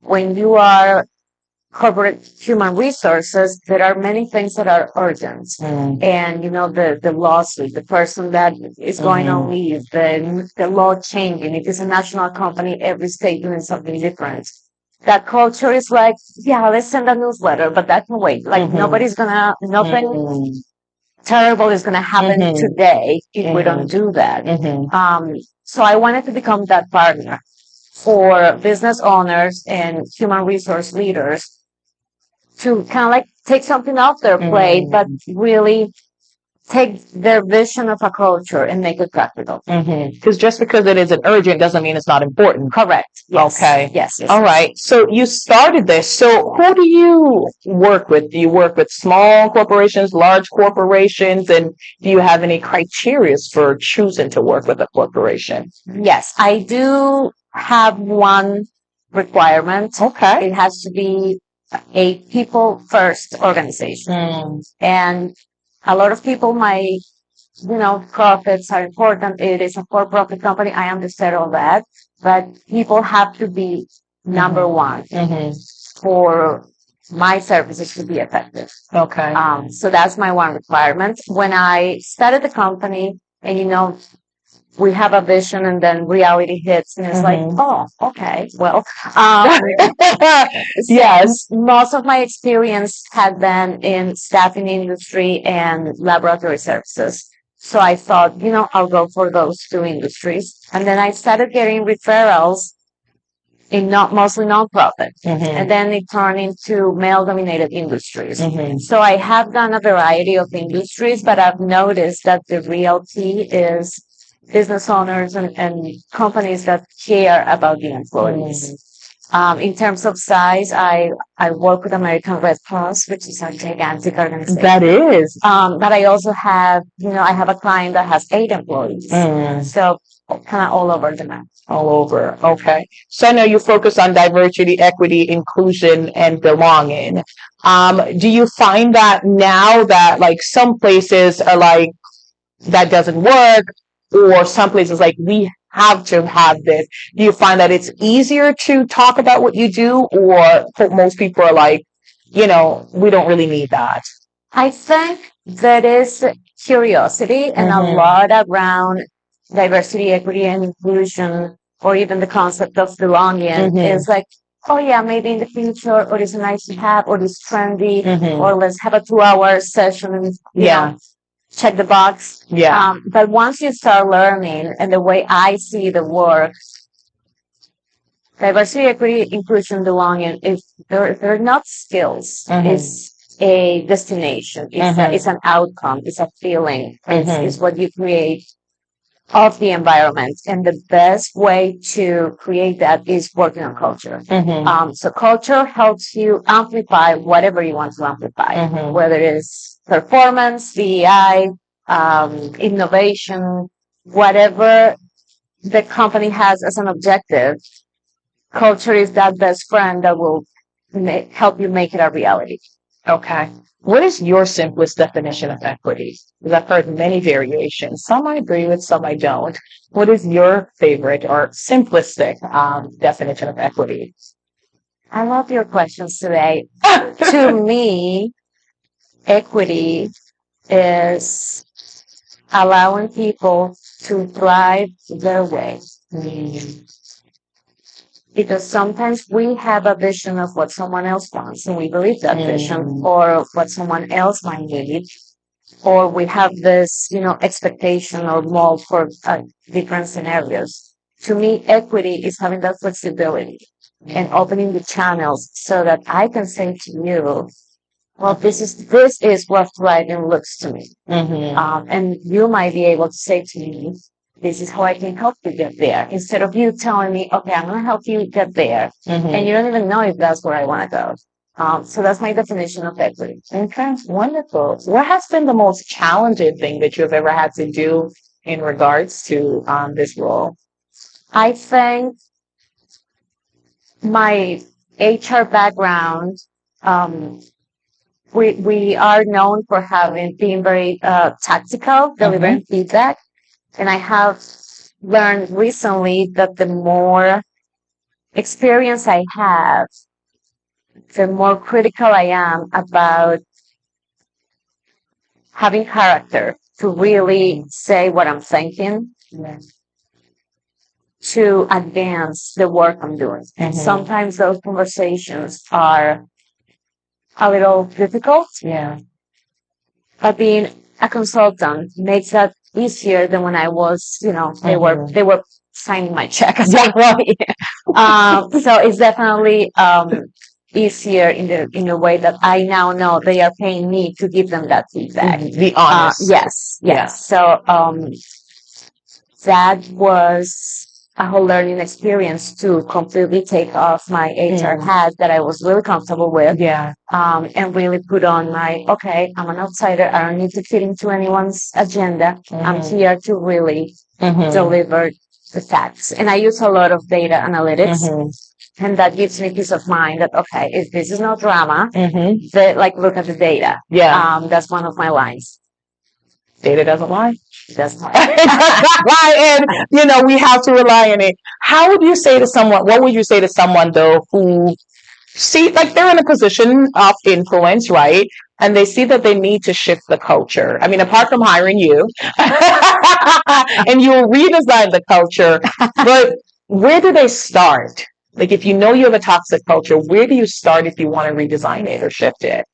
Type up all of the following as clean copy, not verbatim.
when you are corporate human resources, there are many things that are urgent. And, the lawsuit, the person that is going on leave, the law changing. If it's a national company, every state doing something different. That culture is like, yeah, let's send a newsletter, but that can wait. Like nothing terrible is gonna happen today if we don't do that. So I wanted to become that partner for business owners and human resource leaders to kind of like take something off their plate, but really take their vision of a culture and make it practical. Because just because it isn't urgent doesn't mean it's not important. Correct. Yes. Okay. Yes. All right. So you started this. So who do you work with? Do you work with small corporations, large corporations? And do you have any criteria for choosing to work with a corporation? Yes, I do have one requirement. Okay. It has to be a people first organization. And a lot of people might, profits are important. It is a for-profit company. I understand all that, but people have to be number one for my services to be effective. Okay. So that's my one requirement. When I started the company, and we have a vision and then reality hits and it's like, oh, okay, well, yes. Most of my experience had been in staffing industry and laboratory services. So I thought, I'll go for those two industries. And then I started getting referrals in mostly nonprofit. And then it turned into male-dominated industries. So I have done a variety of industries, but I've noticed that the real key is business owners and companies that care about the employees. In terms of size, I work with American Red Cross, which is a gigantic organization. That is. But I also have, I have a client that has 8 employees. So kind of all over the map. All over. Okay. So I know you focus on diversity, equity, inclusion, and belonging. Do you find that now that like some places are like, that doesn't work, or some places like we have to have this? Do you find that it's easier to talk about what you do, or most people are like, we don't really need that? I think that is curiosity and a lot around diversity, equity, and inclusion, or even the concept of belonging is like, oh yeah, maybe in the future, or it's nice to have, or it's trendy, or let's have a 2-hour session and check the box. But once you start learning, and the way I see the work, diversity, equity, inclusion, belonging, they're not skills. It's a destination. It's an outcome. It's a feeling. It's what you create of the environment. And the best way to create that is working on culture. So culture helps you amplify whatever you want to amplify, whether it's performance, DEI, innovation, whatever the company has as an objective. Culture is that best friend that will help you make it a reality. Okay. What is your simplest definition of equity? Because I've heard many variations. Some I agree with, some I don't. What is your favorite or simplistic definition of equity? I love your questions today. To me, equity is allowing people to thrive their way. Because sometimes we have a vision of what someone else wants, and we believe that vision, or what someone else might need, or we have this, expectation or mold for different scenarios. To me, equity is having that flexibility and opening the channels so that I can say to you, well, this is what thriving looks to me. And you might be able to say to me, this is how I can help you get there. Instead of you telling me, okay, I'm going to help you get there. And you don't even know if that's where I want to go. So that's my definition of equity. Okay, wonderful. What has been the most challenging thing that you've ever had to do in regards to this role? I think my HR background, we are known for being very tactical, delivering feedback. And I have learned recently that the more experience I have, the more critical I am about having character to really say what I'm thinking, to advance the work I'm doing. And sometimes those conversations are a little difficult. Yeah. But being a consultant makes that easier than when I was, they were signing my check as well. So it's definitely easier in the way that I now know they are paying me to give them that feedback. Be honest. Yes. Yeah. So that was a whole learning experience to completely take off my HR hat that I was really comfortable with. Yeah. And really put on my, okay, I'm an outsider. I don't need to fit into anyone's agenda. I'm here to really deliver the facts. And I use a lot of data analytics. And that gives me peace of mind that, okay, if this is no drama, look at the data. Yeah. That's one of my lines. Data doesn't lie. It doesn't lie. It doesn't lie, and we have to rely on it. How would you say to someone? What would you say to someone though who see like they're in a position of influence, right? And they see that they need to shift the culture. I mean, apart from hiring you, and you'll redesign the culture, but where do they start? Like, if you know you have a toxic culture, where do you start if you want to redesign it or shift it?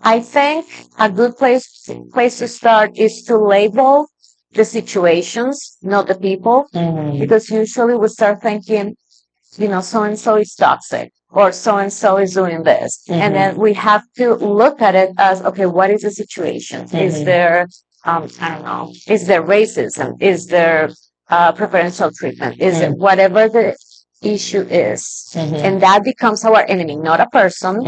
I think a good place to start is to label the situations, not the people, because usually we start thinking, so and so is toxic, or so and so is doing this, and then we have to look at it as, okay, what is the situation? Is there, I don't know, is there racism? Is there preferential treatment? Is it whatever the issue is? And that becomes our enemy, not a person.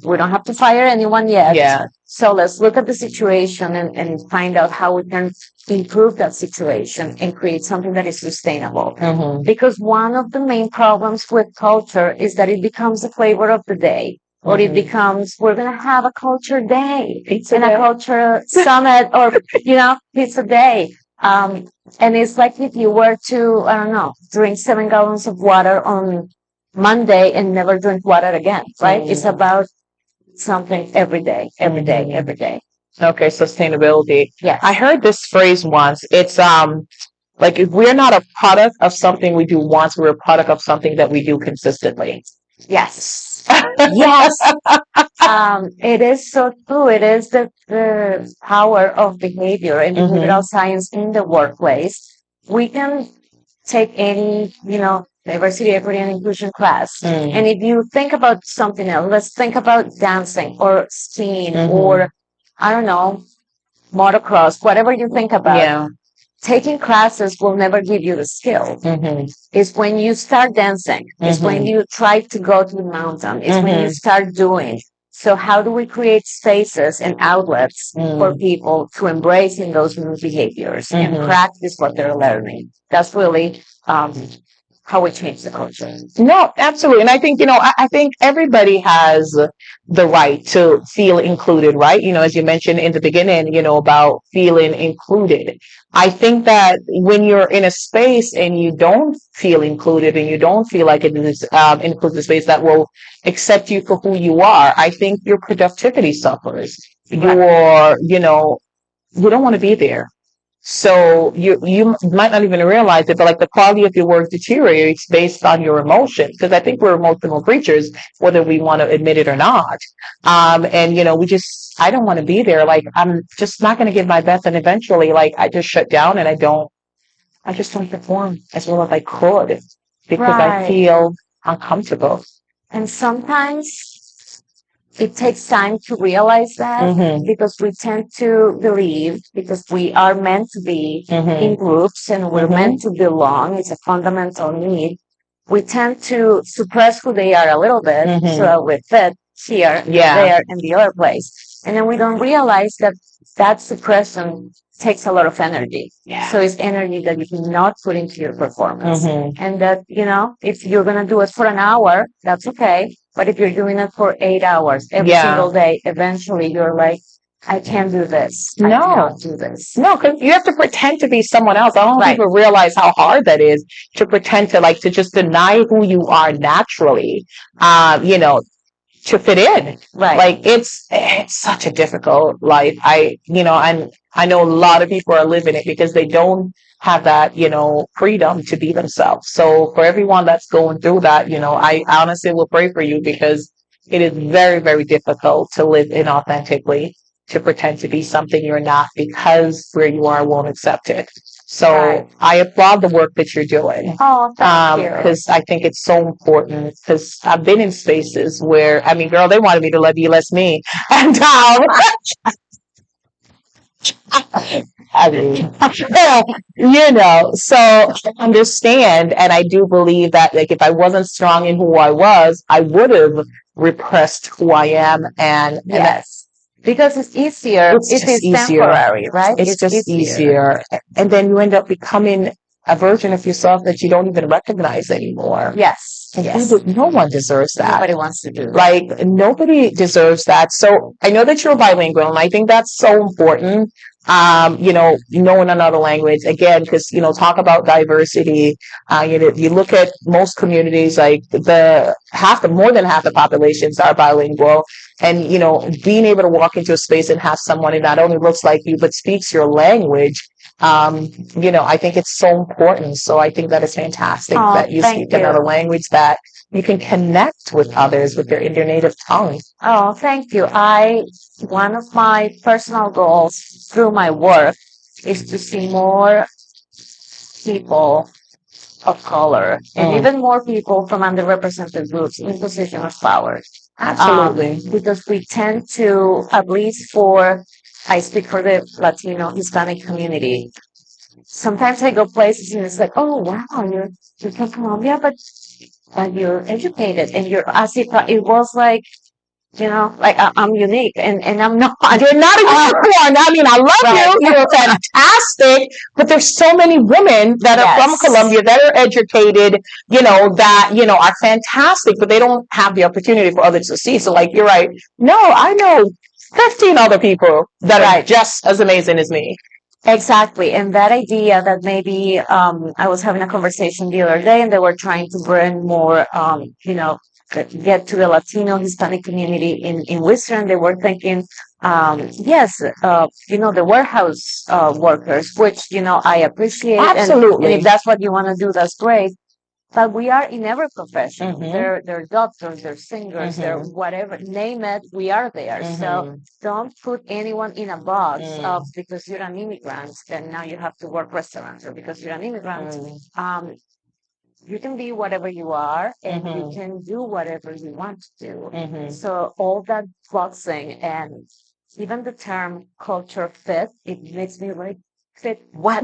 We don't have to fire anyone yet. Yeah. So let's look at the situation and find out how we can improve that situation and create something that is sustainable. Because one of the main problems with culture is that it becomes the flavor of the day. Or it becomes, we're going to have a culture day, a culture summit, or, pizza day. And it's like if you were to, I don't know, drink 7 gallons of water on Monday and never drink water again, right? It's about something every day. Okay, sustainability. Yes. I heard this phrase once. It's like if we're not a product of something we do once, we're a product of something that we do consistently. Yes. Yes. It is so true. It is the power of behavior and behavioral science in the workplace. We can take any, diversity, equity, and inclusion class. And if you think about something else, let's think about dancing or skiing or, I don't know, motocross, whatever you think about. Yeah. Taking classes will never give you the skill. It's when you start dancing. It's when you try to go to the mountain. It's when you start doing. So how do we create spaces and outlets for people to embrace in those new behaviors and practice what they're learning? That's really how we change the culture. No, absolutely. And I think, I think everybody has the right to feel included, right? As you mentioned in the beginning, about feeling included. I think that when you're in a space and you don't feel included and you don't feel like it is inclusive space that will accept you for who you are, I think your productivity suffers. Right. You don't want to be there. So you might not even realize it, but like the quality of your work deteriorates based on your emotions. Because I think we're emotional creatures, whether we want to admit it or not. And I don't want to be there. Like, I'm just not going to give my best. And eventually, like, I just shut down and I just don't perform as well as I could because I feel uncomfortable. And sometimes it takes time to realize that because we tend to believe, because we are meant to be in groups and we're meant to belong. It's a fundamental need. We tend to suppress who they are a little bit so that we fit here, there, and the other place. And then we don't realize that suppression takes a lot of energy. Yeah. So it's energy that you cannot put into your performance. And that, if you're going to do it for an hour, that's okay. But if you're doing it for 8 hours every single day, eventually you're like, I can't do this. I No, cannot do this. no, because you have to pretend to be someone else. I don't think Right. people realize how hard that is to pretend to to just deny who you are naturally. You know, to fit in. Right. Like it's such a difficult life. And I know a lot of people are living it because they don't have that, freedom to be themselves. So for everyone that's going through that, I honestly will pray for you because it is very, very difficult to live inauthentically, to pretend to be something you're not because where you are won't accept it. So Right. I applaud the work that you're doing. Oh, thank you. Because I think it's so important. Because I've been in spaces where, I mean, girl, they wanted me to be less me, and I mean, so I understand, and I do believe that, like, if I wasn't strong in who I was, I would have repressed who I am, and Yes. Because it's easier. it's It just is easier. temporary, right? It's just easier, and then you end up becoming a version of yourself that you don't even recognize anymore. Yes. And Yes. no one deserves that. Nobody wants to do that. Like, nobody deserves that. So I know that you're bilingual, and I think that's so important. Knowing another language again, because talk about diversity. You look at most communities, like more than half the populations are bilingual, and being able to walk into a space and have someone who not only looks like you but speaks your language. I think it's so important. So I think that it's fantastic that you speak another language, that you can connect with others in their native tongue. Oh, thank you. One of my personal goals through my work is to see more people of color and even more people from underrepresented groups in position of power. Absolutely. Because we tend to, at least I speak for the Latino Hispanic community. Sometimes I go places and it's like, oh wow, you're from Colombia, but you're educated, and you're as if it was like, like I'm unique, and I'm not. You're not a unicorn. I mean, I love you. You're fantastic. But there's so many women that are from Colombia that are educated, that, are fantastic, but they don't have the opportunity for others to see. So, like, you're right. No, I know 15 other people that are just as amazing as me. Exactly. And that idea that maybe I was having a conversation the other day, and they were trying to bring more, get to the Latino Hispanic community in Western. They were thinking, yes, the warehouse workers, which, I appreciate. Absolutely. And if that's what you want to do, that's great. But we are in every profession. They're doctors, they're singers, they're whatever, name it, we are there. So don't put anyone in a box of because you're an immigrant, then now you have to work restaurants, or because you're an immigrant. You can be whatever you are, and you can do whatever you want to do. So all that boxing, and even the term culture fit, it makes me like, fit what?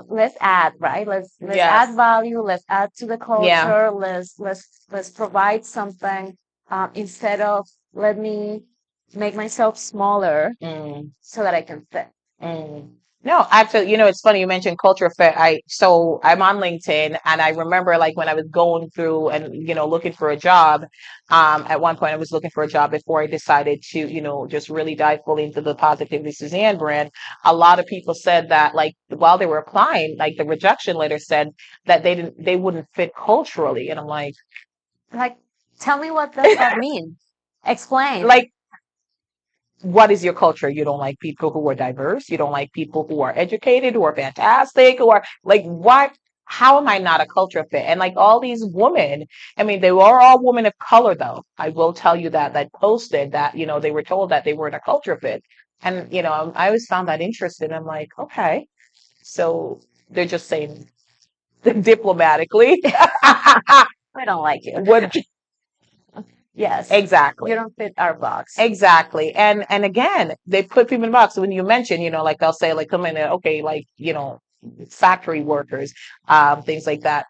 Let's add, right? Let's add value. Let's add to the culture. Let's provide something, instead of let me make myself smaller so that I can fit. No, absolutely. It's funny you mentioned culture fit. So I'm on LinkedIn, and I remember, like, when I was going through and looking for a job. At one point, I was looking for a job before I decided to just really dive fully into the Positively Suzanne brand. A lot of people said that, like, while they were applying, like, the rejection letter said that they wouldn't fit culturally, and I'm like, tell me, what does that mean? Explain. Like, what is your culture? You don't like people who are diverse. You don't like people who are educated, who are fantastic, who are like, what? How am I not a culture fit? And like all these women, I mean, they were all women of color, though. I will tell you that posted that, they were told that they weren't a culture fit. And, I always found that interesting. I'm like, okay, so they're just saying diplomatically. I don't like you. Yes. Exactly. You don't fit our box. Exactly. And again, they put people in the box. So when you mention, like they'll say, like, come in, okay, like, factory workers, things like that.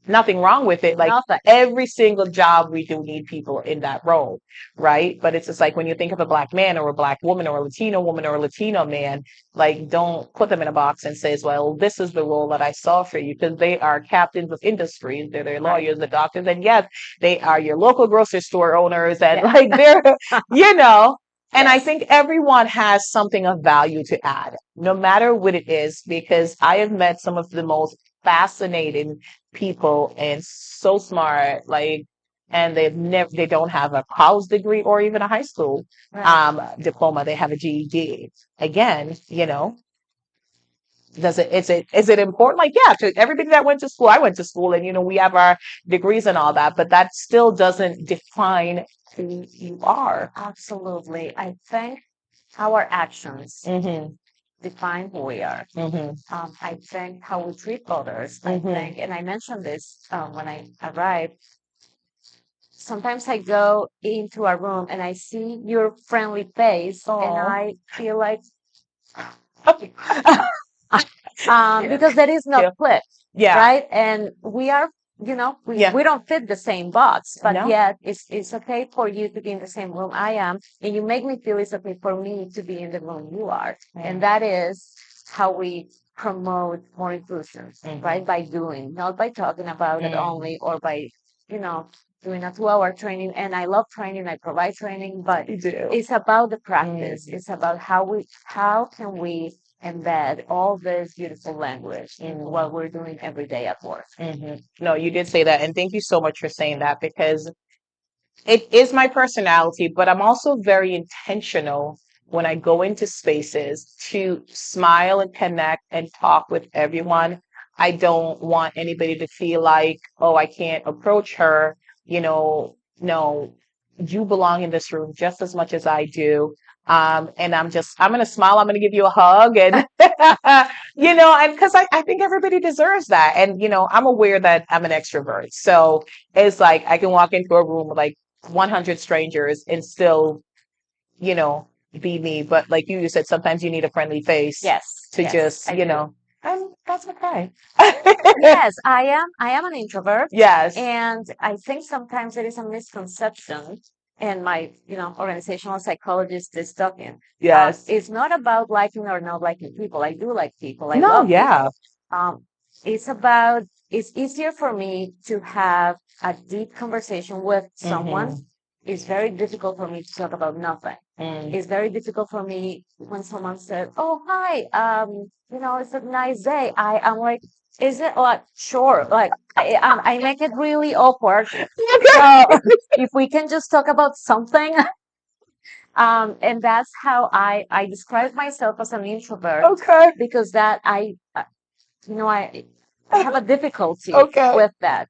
Nothing wrong with it. Like, every single job we do need people in that role, right? But it's just like when you think of a Black man or a Black woman or a Latino woman or a Latino man, like, don't put them in a box and say, well, this is the role that I saw for you, because they are captains of industries. They're lawyers, the doctors, and yes, they are your local grocery store owners, and like they're, And I think everyone has something of value to add, no matter what it is, because I have met some of the most fascinating people and so smart, like, and they don't have a college degree or even a high school diploma. They have a GED. Again, is it important? Like, yeah, to everybody that went to school, I went to school, and we have our degrees and all that, but that still doesn't define who you are. Absolutely. I think our actions Mm-hmm. define who we are. Mm-hmm. I think how we treat others. I Mm-hmm. think, and I mentioned this when I arrived. Sometimes I go into a room and I see your friendly face, and Oh. I feel like because there is no Yeah. click, Yeah. right? And we are, Yeah. we don't fit the same box, but No. yet it's okay for you to be in the same room I am, and you make me feel it's okay for me to be in the room you are, and that is how we promote more inclusion, right? By doing, not by talking about it only, or by, you know, doing a 2-hour training. And I love training, I provide training, but You do. it's about the practice. It's about how can we embed all this beautiful language in what we're doing every day at work. No, you did say that. And thank you so much for saying that, because it is my personality, but I'm also very intentional when I go into spaces to smile and connect and talk with everyone. I don't want anybody to feel like, oh, I can't approach her. No, you belong in this room just as much as I do. And I'm going to smile. I'm going to give you a hug, and, and because I think everybody deserves that. And, I'm aware that I'm an extrovert. So it's like I can walk into a room with like 100 strangers and still, you know, be me. But like you said, sometimes you need a friendly face to just, and that's okay. Yes, I am an introvert. Yes. And I think sometimes there is a misconception, and my, organizational psychologist is talking. Yes. It's not about liking or not liking people. I do like people. I No, love yeah. people. It's easier for me to have a deep conversation with someone. It's very difficult for me to talk about nothing. It's very difficult for me when someone says, "Oh, hi, it's a nice day." I'm like, "Is it?" Like, sure. Like, I make it really awkward. So if we can just talk about something, and that's how I describe myself as an introvert. Okay. Because that I have a difficulty Okay. with that.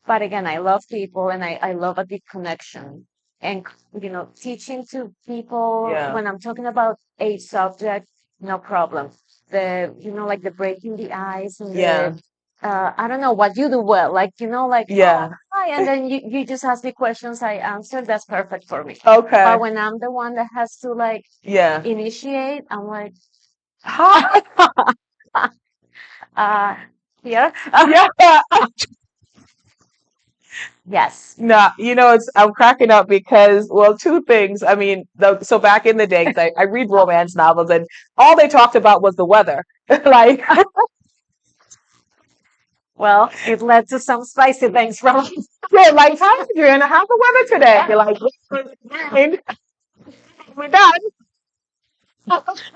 But again, I love people, and I love a deep connection. And, teaching to people when I'm talking about a subject, no problem. Like the breaking the ice, and I don't know what you do well, like, like, oh, hi, and then you just ask me questions, I answer, that's perfect for me. Okay. But when I'm the one that has to, like, Yeah. initiate, I'm like, Hi. here. Yeah. Yes. No, I'm cracking up because, well, two things. I mean, so back in the day, 'cause I read romance novels, and all they talked about was the weather. Like, Well, it led to some spicy things from. yeah, like, hi, Adriana, how's the weather today? You're like, "Fine. We're done."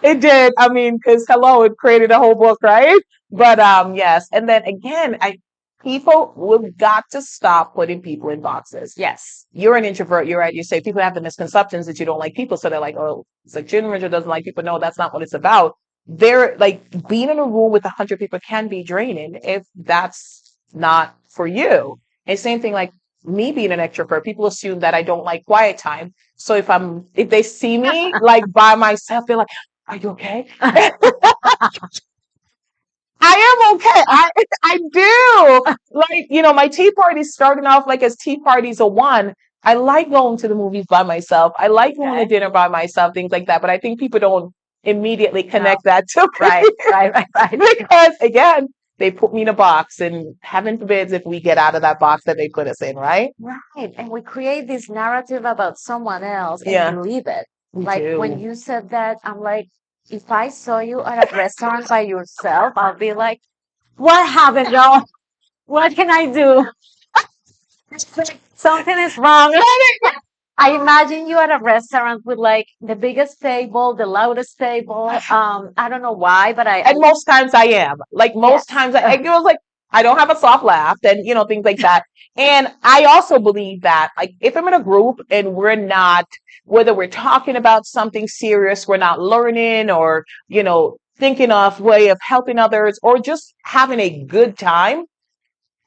It did. I mean, because hello, it created a whole book, right? But yes. And then again, people we've got to stop putting people in boxes. Yes. You're an introvert. You're right. You say people have the misconceptions that you don't like people, so they're like, oh, it's like Jim Richard doesn't like people. No, that's not what it's about. They're like, being in a room with 100 people can be draining if that's not for you. And same thing, like me being an extrovert, people assume that I don't like quiet time. So if they see me like by myself, they're like, "Are you okay?" I am okay. I do. Like, my tea parties starting off like as tea parties of one. I like going to the movies by myself. I like going to dinner by myself, things like that. But I think people don't immediately connect that to me. Right. Because again, they put me in a box, and heaven forbids if we get out of that box that they put us in, right? Right. And we create this narrative about someone else and Yeah. believe it. We Like do. when you said that, I'm like, if I saw you at a restaurant by yourself, I'll be like, what happened, y'all? What can I do? Something is wrong. I imagine you at a restaurant with like the biggest table, the loudest table. I don't know why, but And most times I am. Like most yes. times it was like I don't have a soft laugh and things like that. And I also believe that like if I'm in a group and we're not, whether we're talking about something serious, we're not learning or, thinking of way of helping others or just having a good time,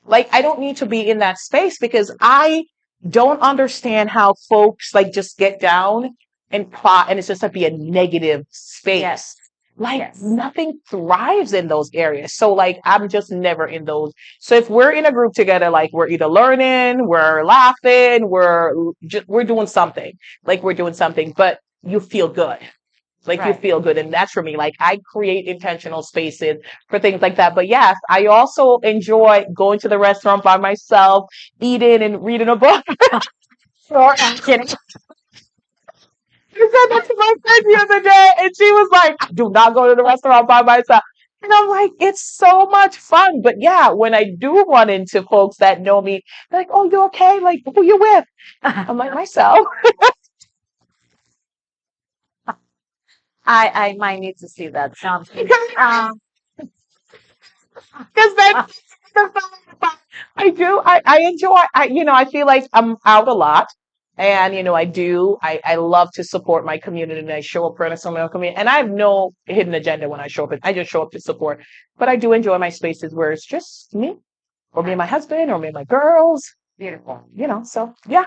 like I don't need to be in that space because I don't understand how folks like just get down and plot and it's just like be a negative space. Yes. Like Yes. nothing thrives in those areas. So like I'm just never in those. So if we're in a group together, like we're either learning, we're laughing, we're doing something. Like we're doing something, but you feel good. Like you Right. feel good. And that's for me. Like I create intentional spaces for things like that. But yes, I also enjoy going to the restaurant by myself, eating and reading a book. Sure, I'm kidding. I said that to my friend the other day, and she was like, do not go to the restaurant by myself. And I'm like, it's so much fun. But yeah, when I do run into folks that know me, they're like, oh, you okay? Like, who you with? I'm like, myself. I might need to see that. Because that's the fun. I do. I enjoy. I feel like I'm out a lot, and I do. I love to support my community, and I show up for some of my community. And I have no hidden agenda when I show up. I just show up to support. But I do enjoy my spaces where it's just me, or me and my husband, or me and my girls. Beautiful. So yeah.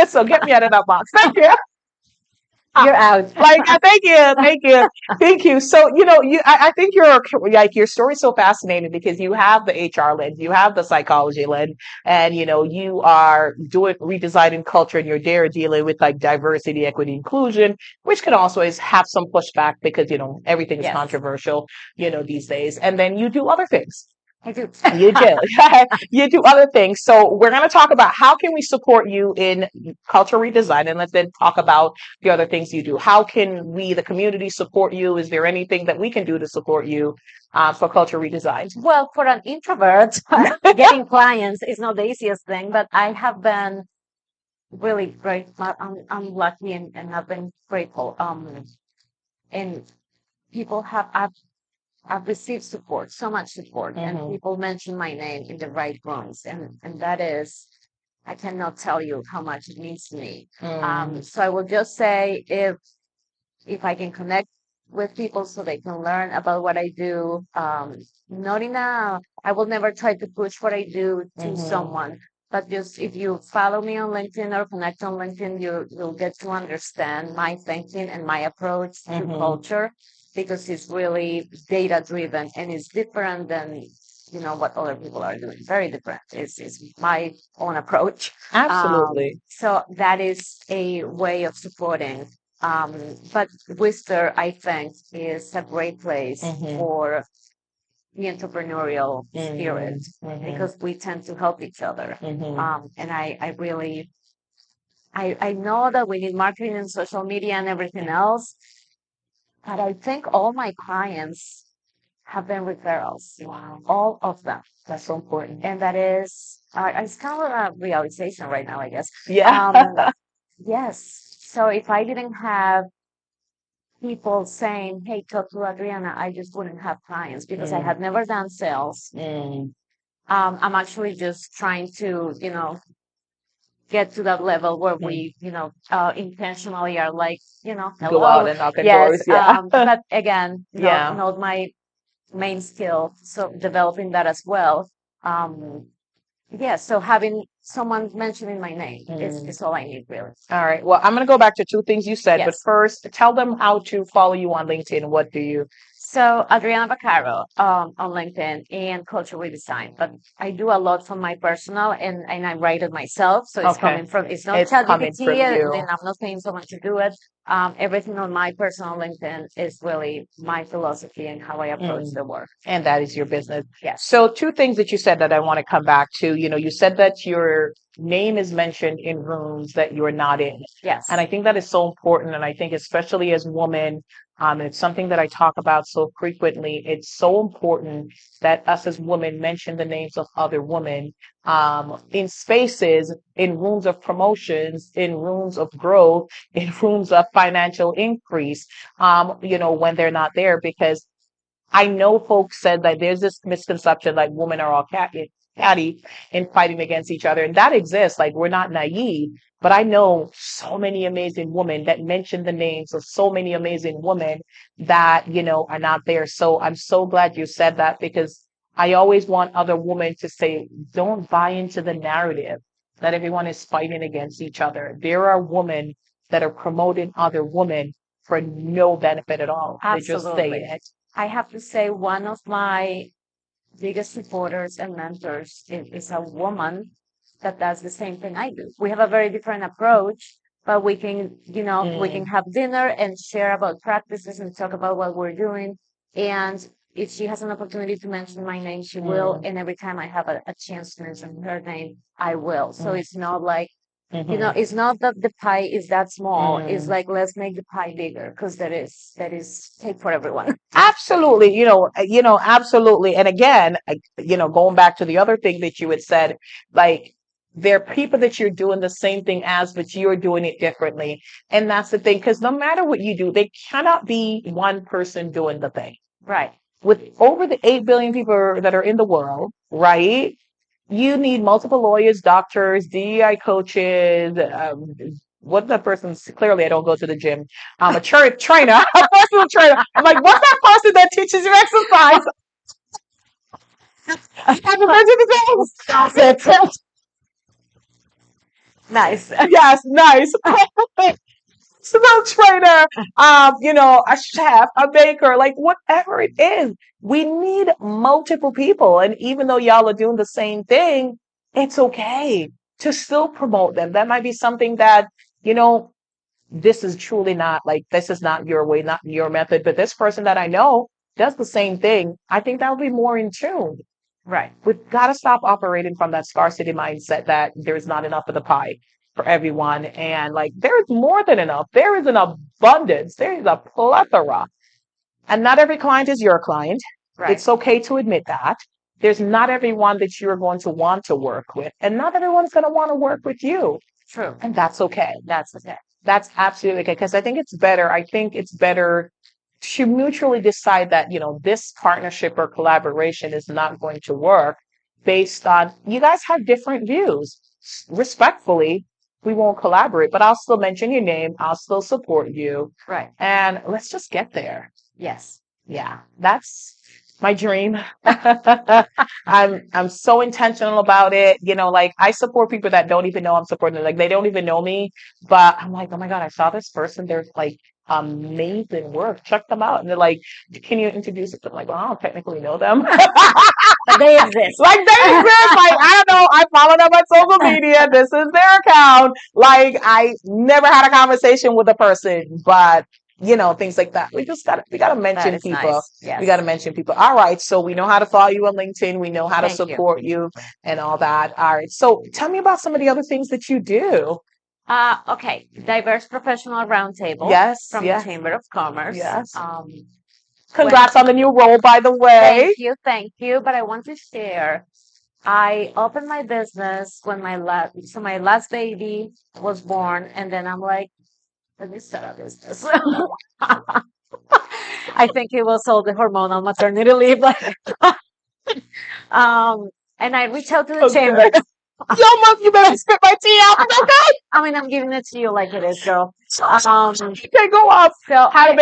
So get me out of that box. Thank you. You're out. Like thank you. So I think your story's so fascinating because you have the HR lens, you have the psychology lens, and you are doing redesigning culture, and you're there dealing with like diversity, equity, inclusion, which can also have some pushback because everything is Yes. controversial, these days, and then you do other things. I do. You do. You do other things. So we're going to talk about how can we support you in cultural redesign, and let's then talk about the other things you do. How can we, the community, support you? Is there anything that we can do to support you for cultural redesign? Well, for an introvert, getting clients is not the easiest thing, but I have been really great. I'm lucky and I've been grateful. And people I've received support, so much support, and people mention my name in the right rooms, and that is, I cannot tell you how much it means to me. So I will just say if I can connect with people so they can learn about what I do, not in a, I will never try to push what I do to someone, but just if you follow me on LinkedIn or connect on LinkedIn, you'll get to understand my thinking and my approach to culture because it's really data driven and it's different than what other people are doing. Very different. It's my own approach. Absolutely. So that is a way of supporting. But Worcester, I think, is a great place for the entrepreneurial spirit because we tend to help each other. And I really, I know that we need marketing and social media and everything else, but I think all my clients have been referrals. Wow. All of them. That's so important. And that is, it's kind of a realization right now, I guess. Yeah. Yes. So if I didn't have people saying, hey, talk to Adriana, I just wouldn't have clients because I had never done sales. I'm actually just trying to, get to that level where we, intentionally are like, hello. Go out and knock on Yes. doors. Yeah. But again, Yeah. not my main skill. So developing that as well. Yeah, so having someone mentioning my name is all I need, really. All right. Well, I'm going to go back to two things you said, but Yes. first, tell them how to follow you on LinkedIn. What do you? So Adriana Vaccaro on LinkedIn and Culture Redesign. But I do a lot from my personal and I write it myself. So it's Okay. coming from, it's not It's coming from ChatGPT you. and I'm not paying someone to do it. Everything on my personal LinkedIn is really my philosophy and how I approach the work. And that is your business. Yes. So two things that you said that I want to come back to. You said that you're name is mentioned in rooms that you're not in. Yes. And I think that is so important. And I think especially as women, it's something that I talk about so frequently. It's so important that us as women mention the names of other women in spaces, in rooms of promotions, in rooms of growth, in rooms of financial increase, when they're not there. Because I know folks said that there's this misconception like women are all catty and fighting against each other. And that exists. Like we're not naive, but I know so many amazing women that mention the names of so many amazing women that, are not there. So I'm so glad you said that because I always want other women to say, don't buy into the narrative that everyone is fighting against each other. There are women that are promoting other women for no benefit at all. They just say Absolutely. it. I have to say, one of my biggest supporters and mentors is a woman that does the same thing I do. We have a very different approach, but we can, we can have dinner and share about practices and talk about what we're doing. And if she has an opportunity to mention my name, she will. And every time I have a chance to mention her name, I will. So it's not like, it's not that the pie is that small. It's like, let's make the pie bigger because that is cake for everyone. Absolutely, absolutely. And again, going back to the other thing that you had said, like there are people that you're doing the same thing as, but you're doing it differently. And that's the thing, because no matter what you do, there cannot be one person doing the thing. Right. With over the 8 billion people that are in the world, right? You need multiple lawyers, doctors, DEI coaches, what's that person's clearly I don't go to the gym. I'm a trainer, a personal trainer. I'm like, what's that person that teaches you exercise? Happy birthday to Stop it. Nice. Yes, nice. Personal trainer, a chef, a baker, like whatever it is. We need multiple people. And even though y'all are doing the same thing, it's okay to still promote them. That might be something that, you know, this is truly not like, this is not your way, not your method, but this person that I know does the same thing. I think that would be more in tune. Right. We've got to stop operating from that scarcity mindset that there's not enough of the pie for everyone. And like, there's more than enough. There is an abundance. There is a plethora. And not every client is your client. Right. It's okay to admit that. There's not everyone that you're going to want to work with, and not everyone's going to want to work with you. True. And that's okay. That's okay. That's absolutely okay. Because I think it's better. I think it's better to mutually decide that, this partnership or collaboration is not going to work based on you guys have different views. Respectfully, we won't collaborate, but I'll still mention your name. I'll still support you. Right. And let's just get there. Yes. Yeah, that's my dream. I'm so intentional about it. Like I support people that don't even know I'm supporting them. Like they don't even know me, but I'm like, oh my God, I saw this person. They're like amazing work. Check them out. And they're like, can you introduce it? I'm like, well, I don't technically know them. But they exist. Like they exist. Like, I don't know. I follow them on social media. This is their account. Like I never had a conversation with a person, but things like that. We gotta mention people. Nice. Yes. We gotta mention people. All right. So we know how to follow you on LinkedIn. We know how to Thank you. support you and all that. All right. So tell me about some of the other things that you do. Okay. Diverse Professional Roundtable. Yes. From Yes. the Chamber of Commerce. Yes. Congrats on the new role, by the way. Thank you. But I want to share. I opened my business when my last baby was born, and then I'm like, let me start a business. I think it was all the hormonal maternity leave. And I reached out to the chamber. You better spit my tea out. Okay. I mean, I'm giving it to you like it is, girl. Okay, go off. So have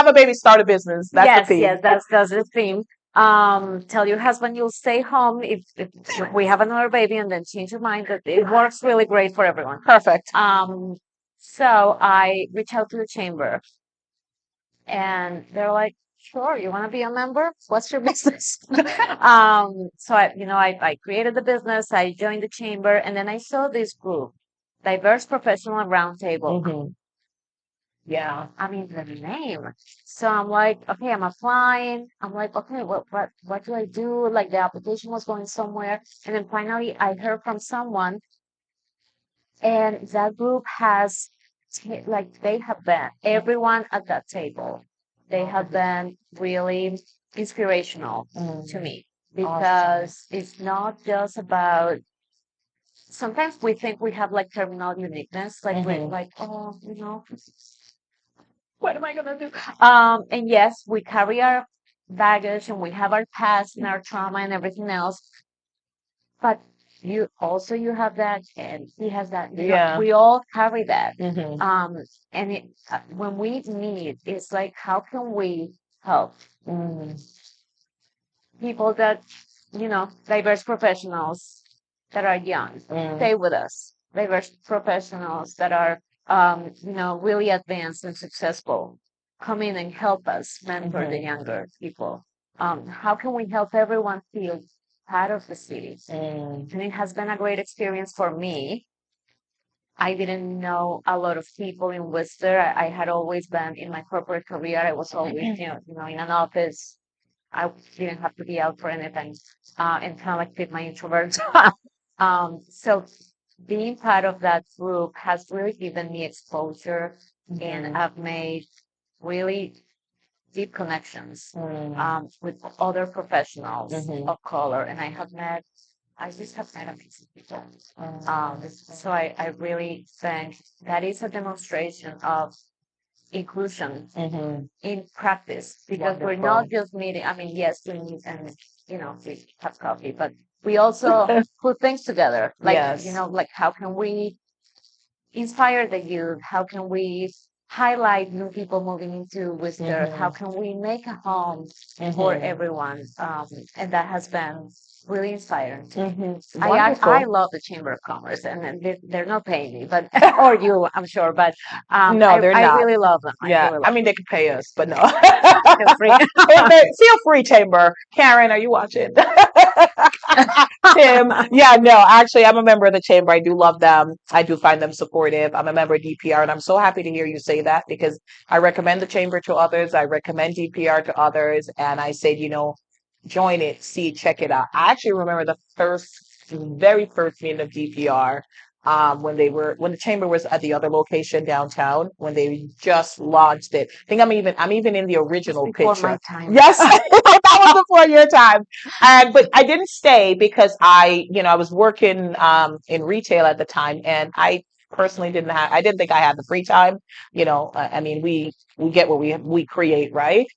a baby, start a business. That's the theme. Yes, that's the theme. Tell your husband you'll stay home if we have another baby, and then change your mind. That it works really great for everyone. Perfect. So I reached out to the chamber, and they're like, "Sure, you want to be a member? What's your business?" So I created the business. I joined the chamber, and then I saw this group, Diverse Professional Roundtable. Mm-hmm. Yeah. I mean, the name. So I'm like, okay, I'm applying. I'm like, okay, what do I do? Like the application was going somewhere. And then finally I heard from someone And that group has, like, they have been, everyone at that table, they have been really inspirational to me because it's not just about, sometimes we think we have like terminal uniqueness, like we're like, oh, what am I gonna do? And yes, we carry our baggage and we have our past and our trauma and everything else, but you have that and he has that. Yeah. We all carry that. Hmm. And when we meet, it's like, how can we help people that, diverse professionals that are young, stay with us, diverse professionals that are, really advanced and successful, come in and help us mentor the younger people. How can we help everyone feel part of the city? And it has been a great experience for me. I didn't know a lot of people in Worcester. I had always been in my corporate career. I was always, in an office. I didn't have to be out for anything, and kind of like fit my introvert. So being part of that group has really given me exposure, and I've made really deep connections with other professionals of color, and I just have met amazing people. So I really think that is a demonstration of inclusion in practice, because we're not Wonderful. just meeting. I mean, yes, we meet and we have coffee, but we also put things together. Like, Yes. like, how can we inspire the youth? How can we highlight new people moving into Worcester? How can we make a home for everyone? And that has been really inspiring to me. I Wonderful. love the Chamber of Commerce, and then they're not paying me, but or you, I'm sure, but No, they're I not. really love them. I Yeah, really I love mean they could pay us, but no. them. Feel free. Feel free, Chamber. Karen, are you watching? Tim, yeah, no, actually, I'm a member of the chamber. I do love them. I do find them supportive. I'm a member of DPR, and I'm so happy to hear you say that because I recommend the chamber to others. I recommend DPR to others, and I said, join it, see, check it out. I actually remember very first meeting of DPR. When the chamber was at the other location downtown, when they just launched it. I think I'm even in the original Before picture. my time. Yes, that was before your time. And but I didn't stay because I was working in retail at the time, and I personally I didn't think I had the free time. I mean, we get what we create, right?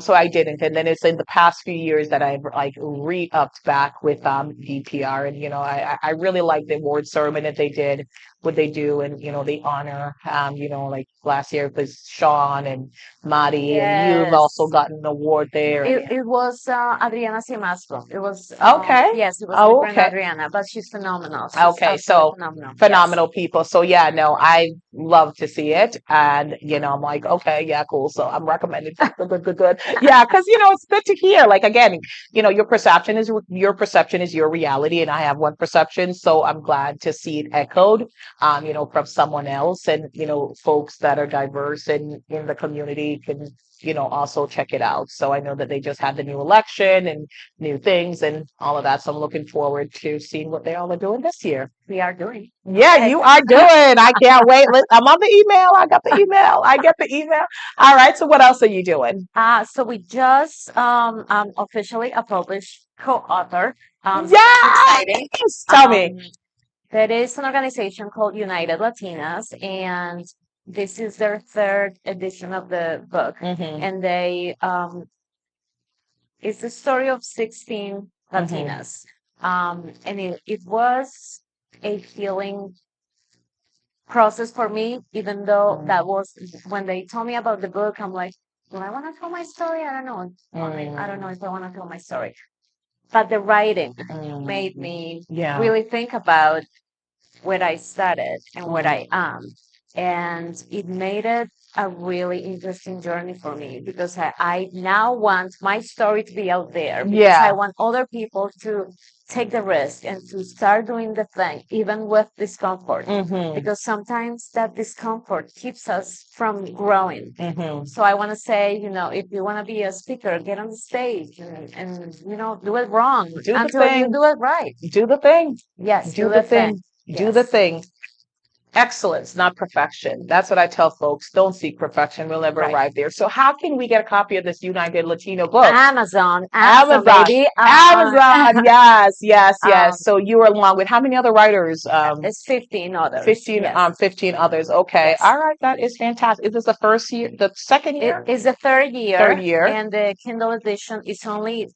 So I didn't, and then it's in the past few years that I've like re-upped back with DPR, and I really like the award ceremony that they did, what they do, and they honor like last year it was Sean and Madi, and you've also Yes. gotten an award there. It was Adriana Siemaszko. It was Okay. yes, it was my Oh, friend okay. Adriana, but she's phenomenal. She's Okay, absolutely so phenomenal. Yes. phenomenal people. So yeah, no, I love to see it, and I'm like, okay, yeah, cool. So I'm recommending good, good, good, good. Yeah, because it's good to hear. Like again, your perception is your reality, and I have one perception. So I'm glad to see it echoed, from someone else, and folks that are diverse in the community can also check it out. So I know that they just had the new election and new things and all of that. So I'm looking forward to seeing what they all are doing this year. We are doing. Yeah, Yes. you are doing. I can't wait. I'm on the email. I got the email. I get the email. All right. So what else are you doing? So we just officially a published co-author. So that's exciting. Yes. Tell me. There is an organization called United Latinas, and this is their third edition of the book. And they it's the story of 16 Latinas. And it was a healing process for me, even though that was when they told me about the book, I'm like, do I want to tell my story? I don't know. I don't know if I want to tell my story. But the writing made me Yeah. really think about where I started and where I am. And it made it a really interesting journey for me because I now want my story to be out there because Yeah. I want other people to take the risk and to start doing the thing, even with discomfort. Because sometimes that discomfort keeps us from growing. So I want to say, if you want to be a speaker, get on the stage and do it wrong Do the until you thing. do it right. Do the thing. Yes, Do the thing. Do the Yes. thing. Excellence, not perfection. That's what I tell folks. Don't seek perfection. We'll never Right. arrive there. So how can we get a copy of this United Latino book? Amazon, Amazon. baby. Amazon. Yes, yes, Um, yes. So you are along with how many other writers? it's 15 others. 15, Yes. 15 others. Okay. Yes. All right. That is fantastic. Is this the first year, the second It year? is the third year. Third year. And the Kindle edition is only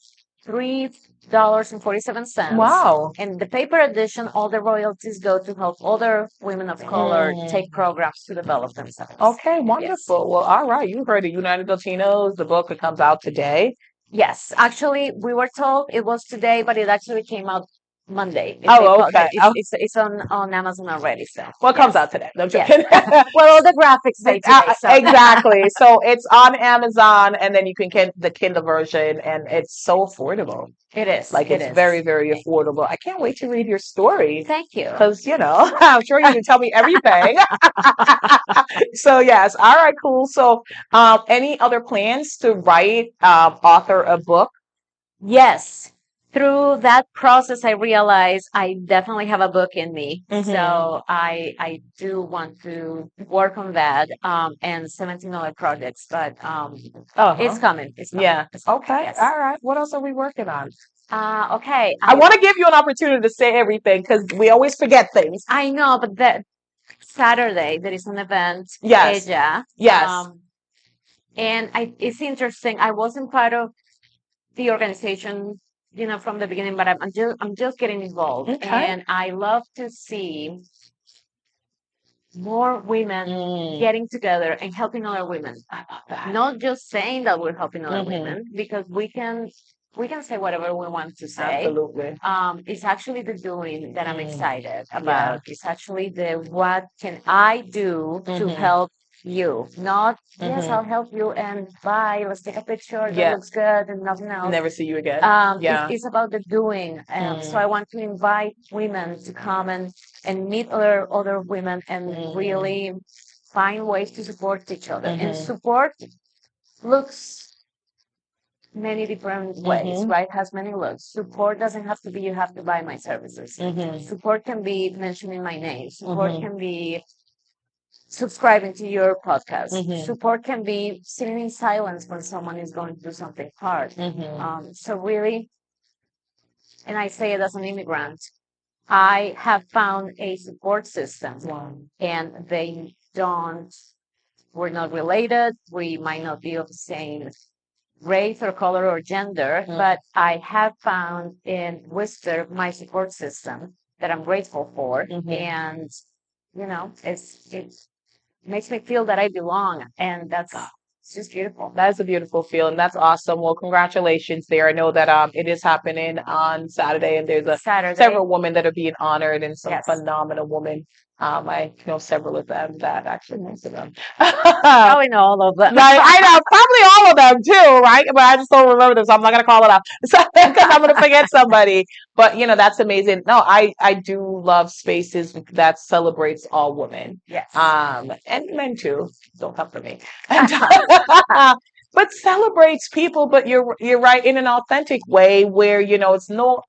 $3.47. Wow. And the paper edition, all the royalties go to help other women of color take programs to develop themselves. Okay, wonderful. Well, all right. You heard it. United Latinos, the book, it comes out today. Yes, actually, we were told it was today, but it actually came out Monday. Okay. It's on Amazon already. So Well, it comes out today. No, I'm Yes. joking. well, all the graphics say today. So. Exactly. So it's on Amazon, and then you can get the Kindle version, and it's so affordable. It is. Like it's very, very affordable. I can't wait to read your story. Thank you. Because, I'm sure you can tell me everything. So, yes. All right, cool. So, any other plans to write, author a book? Yes. Through that process, I realized I definitely have a book in me. So I do want to work on that and 17 other projects, but it's coming. It's coming. Yeah. It's coming. Okay. Yes. All right. What else are we working on? Okay. I want to give you an opportunity to say everything because we always forget things. I know, but that Saturday there is an event. Yes. Asia. Yes. And it's interesting. I wasn't part of the organization, from the beginning, but I'm just getting involved. Okay. And I love to see more women getting together and helping other women. Not just saying that we're helping other women, because we can say whatever we want to say. Absolutely. It's actually the doing that I'm excited about. It's actually the what can I do to help you, not yes, I'll help you and bye, let's take a picture that looks good and nothing else. Never see you again. It's about the doing. So I want to invite women to come and meet other women and really find ways to support each other. And support looks many different ways, right? Has many looks. Support doesn't have to be you have to buy my services. Support can be mentioning my name. Support can be subscribing to your podcast. Support can be sitting in silence when someone is going through something hard. So really, and I say it as an immigrant, I have found a support system, and we're not related. We might not be of the same race or color or gender, but I have found in Worcester my support system that I'm grateful for, and it makes me feel that I belong, and that's it's just beautiful. That is a beautiful feeling. That's awesome. Well, congratulations there. I know that it is happening on Saturday, and there's several women that are being honored, and some phenomenal women. I know several of them, that actually most of them. Probably know all of them. I know, probably all of them too, right? But I just don't remember them, so I'm not gonna call it out. Because I'm gonna forget somebody. But that's amazing. No, I do love spaces that celebrates all women. Yes. And men too. Don't come for me. But celebrates people, but you're right, in an authentic way where it's no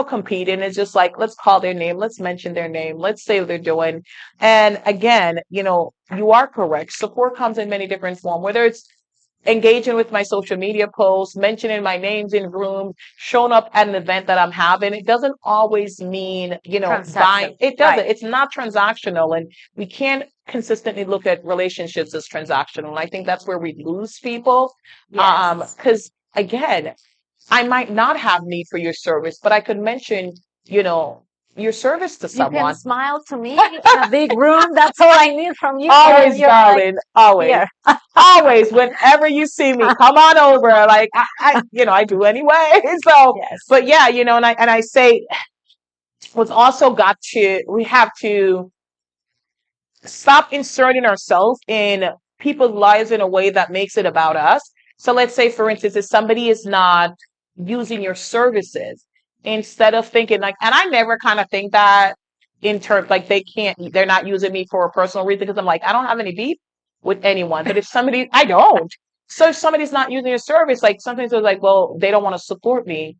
competing. It's just like, let's call their name, let's mention their name, let's say what they're doing. And again, you are correct. Support comes in many different forms, whether it's engaging with my social media posts, mentioning my names in rooms, showing up at an event that I'm having. It doesn't always mean, buying. It doesn't. Right. It's not transactional, and we can't consistently look at relationships as transactional. And I think that's where we lose people. Yes. Because again, I might not have need for your service, but I could mention, your service to someone. You can smile to me in a big room. That's all I need from you. Always, darling. Always. Always. Whenever you see me, come on over. Like I do anyway. So, but yeah, and I say, we have to stop inserting ourselves in people's lives in a way that makes it about us. So let's say, for instance, if somebody is not using your services, instead of thinking like, and I never kind of think that in terms like they're not using me for a personal reason, because I'm like, I don't have any beef with anyone. But if I don't. So if somebody's not using your service, like sometimes they're like, well, they don't want to support me.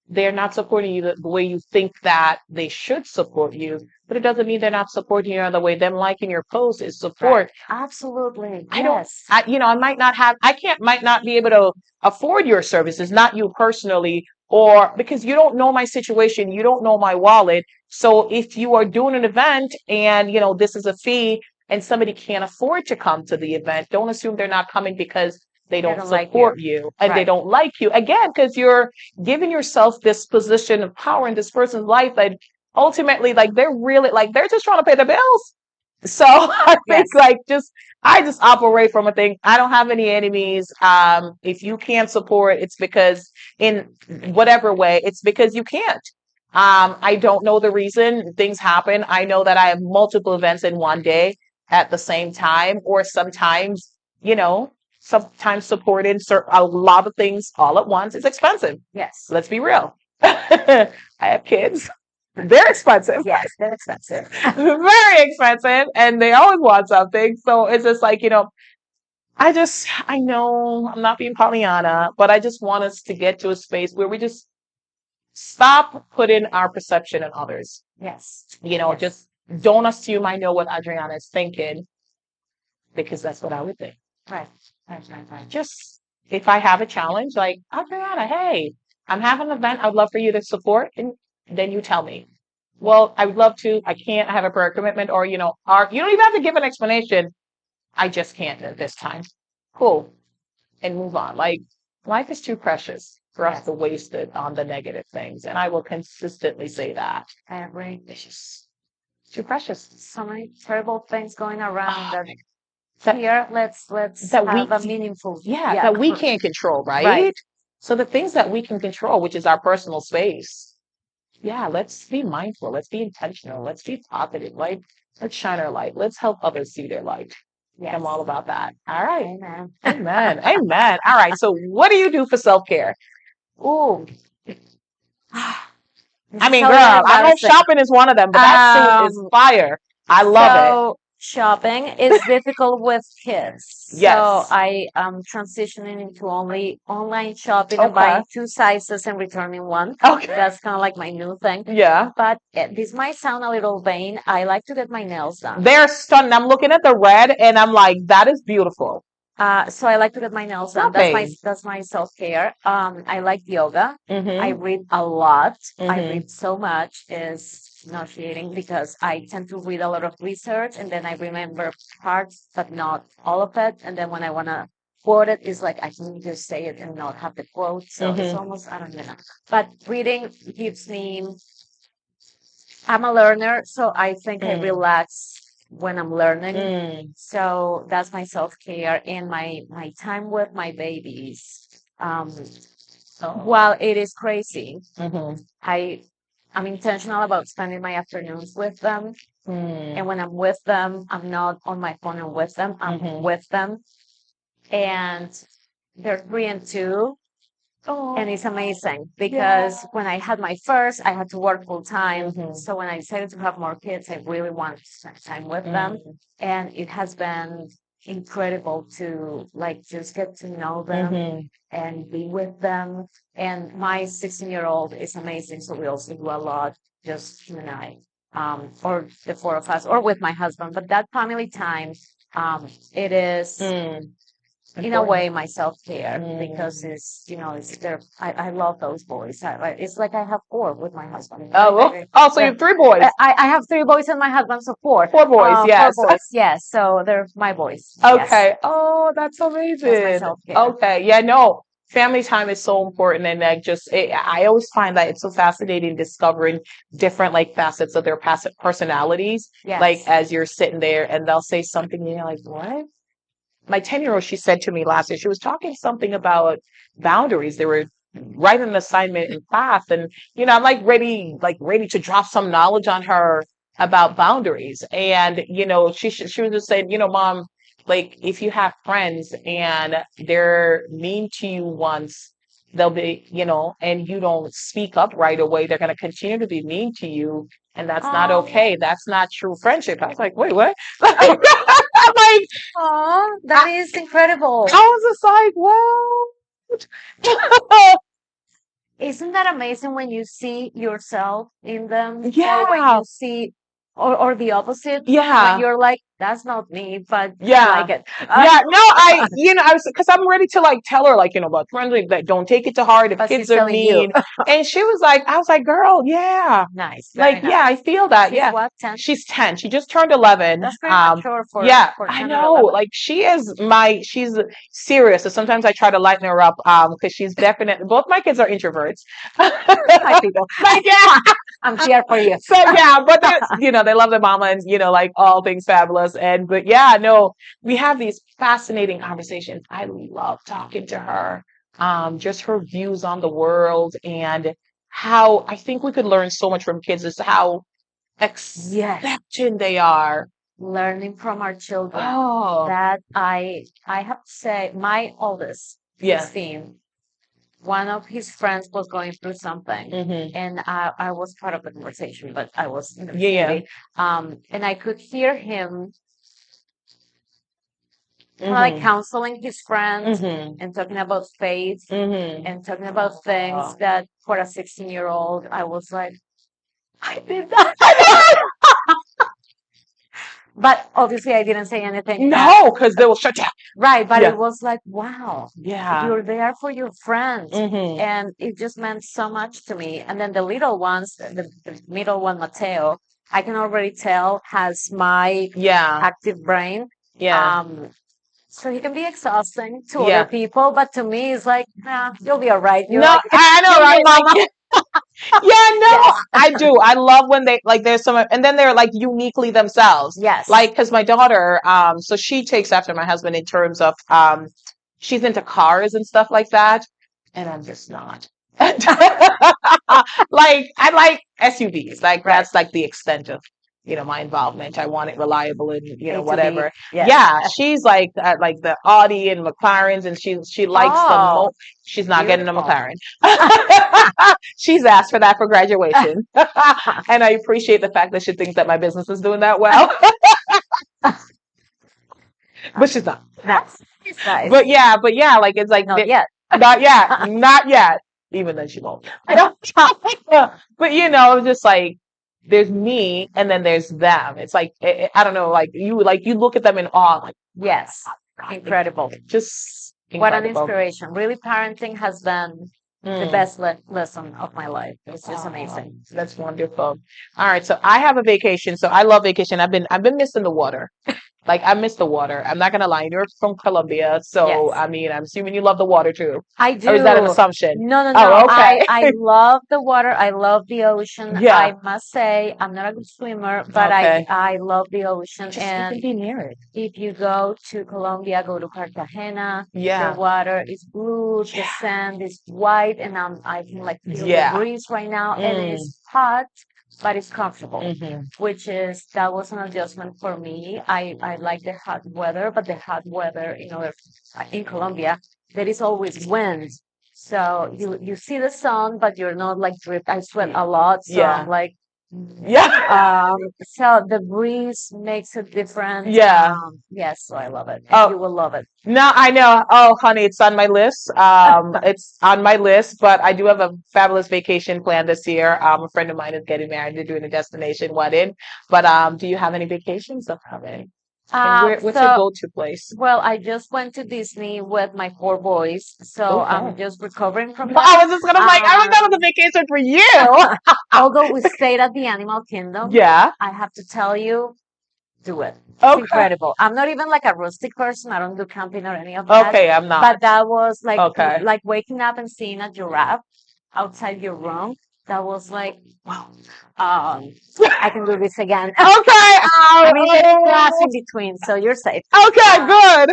they're not supporting you the way you think that they should support you, but it doesn't mean they're not supporting you in the way. Them liking your post is Right. support. Absolutely. I don't, Yes. I might not have, might not be able to afford your services, not you personally, or because you don't know my situation, you don't know my wallet. So if you are doing an event and, this is a fee and somebody can't afford to come to the event, don't assume they're not coming because they They don't don't like you. support you and they Right. don't like you. Again, because you're giving yourself this position of power in this person's life that ultimately, like, they're really, like, they're just trying to pay the bills. So I think Yes. like I just operate from a thing. I don't have any enemies. If you can't support, it's because in whatever way, it's because you can't. I don't know the reason things happen. I know that I have multiple events in one day at the same time, or sometimes, you know, sometimes supporting a lot of things all at once is expensive. Yes. Let's be real. I have kids. They're expensive. Yes, they're expensive. Very expensive, and they always want something. So it's just like, I know I'm not being Pollyanna, but I just want us to get to a space where we just stop putting our perception on others. Yes. Yes. Just don't assume I know what Adriana is thinking, because that's what I would think. Right. Right. Just if I have a challenge, like, Adriana, hey, I'm having an event. I would love for you to support, and then you tell me. Well, I would love to. I can't. I have a prayer commitment, or you don't even have to give an explanation. I just can't at this time. Cool, and move on. Like, life is too precious for us Yes. to waste it on the negative things, and I will consistently say that. I agree. It's just too precious. So many terrible things going around that That here, let's that we have a meaningful, that we can't control, right. right? So the things that we can control, which is our personal space, yeah, let's be mindful. Let's be intentional. Let's be positive. Like, let's shine our light. Let's help others see their light. Yes. I'm all about that. All right. Amen. Amen. Amen. All right. So what do you do for self-care? Ooh. I mean, So girl, I know embarrassing. shopping is one of them, but that suit is fire. I love it. So shopping is difficult with kids. So Yes. I am transitioning into only online shopping and buying Okay. 2 sizes and returning one. Okay. That's kind of like my new thing. Yeah. But this might sound a little vain. I like to get my nails done. They're stunning. I'm looking at the red and I'm like, that is beautiful. So I like to get my nails done. Stop it. That's my self-care. I like yoga. I Mm-hmm. read a lot. I Mm-hmm. read so much. Is nauseating because I tend to read a lot of research and then I remember parts, but not all of it. And then when I want to quote it, it's like I can just say it and not have the quote. So it's Mm-hmm. almost, I don't know. But reading gives me, I'm a learner, so I think I Mm. relax when I'm learning. Mm. So that's my self-care and my time with my babies. While it is crazy, Mm-hmm. I'm intentional about spending my afternoons with them. Mm. And when I'm with them, I'm not on my phone and with them. I'm Mhm. with them. And they're 3 and 2. And it's amazing because when I had my first, I had to work full time. Mhm. So when I decided to have more kids, I really wanted to spend time with them. Mm. And it has been incredible to like just get to know them Mhm. and be with them. And my 16-year-old is amazing. So we also do a lot, just him and I, or the four of us, or with my husband. But that family time, it is Mm. in a Important. way my self-care because Mm. it's there. I love those boys. It's like I have four with my husband. Oh, well, oh, so you have 3 boys. I have 3 boys and my husband, so four. 4 boys, yes. 4 boys, yes. So they're my boys. Yes. Okay. Oh, that's That's my amazing. self-care. Okay. Yeah, no. Family time is so important, and I always find that it's so fascinating discovering different like facets of their personalities. Yes. Like as you're sitting there, and they'll say something, and you're like, "What?" My 10-year-old, she said to me last year, she was talking something about boundaries. They were writing an assignment in class, and I'm like ready to drop some knowledge on her about boundaries. And she was just saying, Mom, like if you have friends and they're mean to you once, they'll be, and you don't speak up right away, they're going to continue to be mean to you, and that's not okay. That's not true friendship. I was like, wait, what? I'm like, Oh, that is incredible. I was just like, what? Isn't that amazing when you see yourself in them, or when Yeah. you see, or the opposite, when Yeah. you're like, that's not me, but I Yeah. like it. Yeah, no, I was, because I'm ready to like tell her, like, about friends, like, that don't take it to heart if But kids she's are telling you. mean. And she was like, I was like, girl, yeah. Nice, Like, very yeah, I nice. feel that. She's Yeah. what, 10? She's 10. She just turned 11. That's very mature Yeah, for I 10 or know. 11. Like, she's serious. So sometimes I try to lighten her up, because she's definitely, both my kids are introverts. Hi, people. Like, yeah. I'm here for you. So yeah, but they, they love their mama, and like all things fabulous. But yeah, no, we have these fascinating conversations. I love talking to her. Just her views on the world, and how I think we could learn so much from kids is how Yes, accepting they are. learning from our children. Oh, That I have to say, my oldest, yeah. 16, one of his friends was going through something, and I was part of the conversation, but I was in the Yeah, yeah. vicinity. And I could hear him kind of like counseling his friends and talking about faith and talking about things that for a 16-year-old, I was like, I did that. But obviously, I didn't say anything. No, because they will shut down. Right, but Yeah. it was like, wow, Yeah. you're there for your friends. And it just meant so much to me. And then the little ones, the middle one, Mateo, I can already tell has my Yeah. active brain. Yeah. So he can be exhausting to Yeah. other people, but to me, it's like, nah, you'll be all right. You're No, like, I know, you're right? my Like, mama. yeah, no, Yes, I do. I love when they like there's some, and then they're like uniquely themselves. yes. Like, because my daughter, so she takes after my husband in terms of, she's into cars and stuff like that, and I'm just not. Like, I like SUVs. Like, Right. that's like the extent of my involvement. I want it reliable and A to B. whatever. Yes. Yeah, she's like the Audi and McLarens, and she likes the Oh, She's not getting a beautiful. McLaren. She's asked for that for graduation. And I appreciate the fact that she thinks that my business is doing that well. But she's not. Nice. Nice. But yeah, like, it's like Not yet. not yet, not yet. Even then, she won't. I don't. But just like, there's me, and then there's them. It's like, I don't know, like you look at them in awe, like, Yes. Incredible. just What an incredible. inspiration. Really, parenting has been the best lesson of my life. It's just amazing. That's wonderful. All right, so I have a vacation. So I love vacation. I've been missing the water. Like, I miss the water. I'm not gonna lie. You're from Colombia, so Yes. I mean, I'm assuming you love the water too. I do. Or is that an assumption? No, no, Oh, no. okay. I love the water. I love the ocean. Yeah. I must say, I'm not a good swimmer, but Okay. I love the ocean. Just you And can be near it. if you go to Colombia, go to Cartagena. Yeah. The water is blue, the Yeah. sand is white, and I can like feel Yeah. the breeze right now, and it is hot, but it's comfortable. That was an adjustment for me. I like the hot weather, but the hot weather in Colombia, there is always wind. So you see the sun, but you're not like drip. I sweat a lot, so Yeah. I'm like, Yeah. so the breeze makes it different. Yeah. Yes, so I love it. And Oh. you will love it. No, I know. Oh, honey, it's on my list. It's on my list, but I do have a fabulous vacation plan this year. A friend of mine is getting married. They're doing a destination wedding. But do you have any vacations upcoming? And what's your go-to place? Well, I just went to Disney with my 4 boys, so I'm Okay. just recovering from Well, that. I was just gonna like, I was that was a vacation for you. Although we stayed at the Animal Kingdom, Yeah. I have to tell you, do it. It's Okay. incredible. I'm not even like a rustic person. I don't do camping or any of that. Okay, I'm not. But that was like Okay. like waking up and seeing a giraffe outside your room. That was like, wow. I can do this again. Okay. I mean, there's grass in between, so you're safe. Okay, good.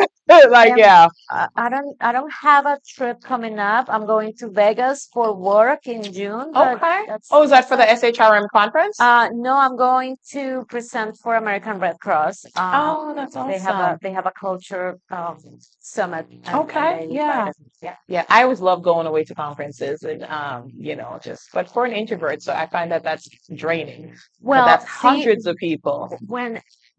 Like, And yeah. I don't have a trip coming up. I'm going to Vegas for work in June. But Okay. that's Oh, is that for the that's it. SHRM conference? No, I'm going to present for American Red Cross. Oh, that's awesome. They have a culture summit. And Okay, they yeah. invited me. Yeah. Yeah, I always love going away to conferences, and but for an introvert, so I find that that's draining. 'Cause Well, that's see, hundreds of people.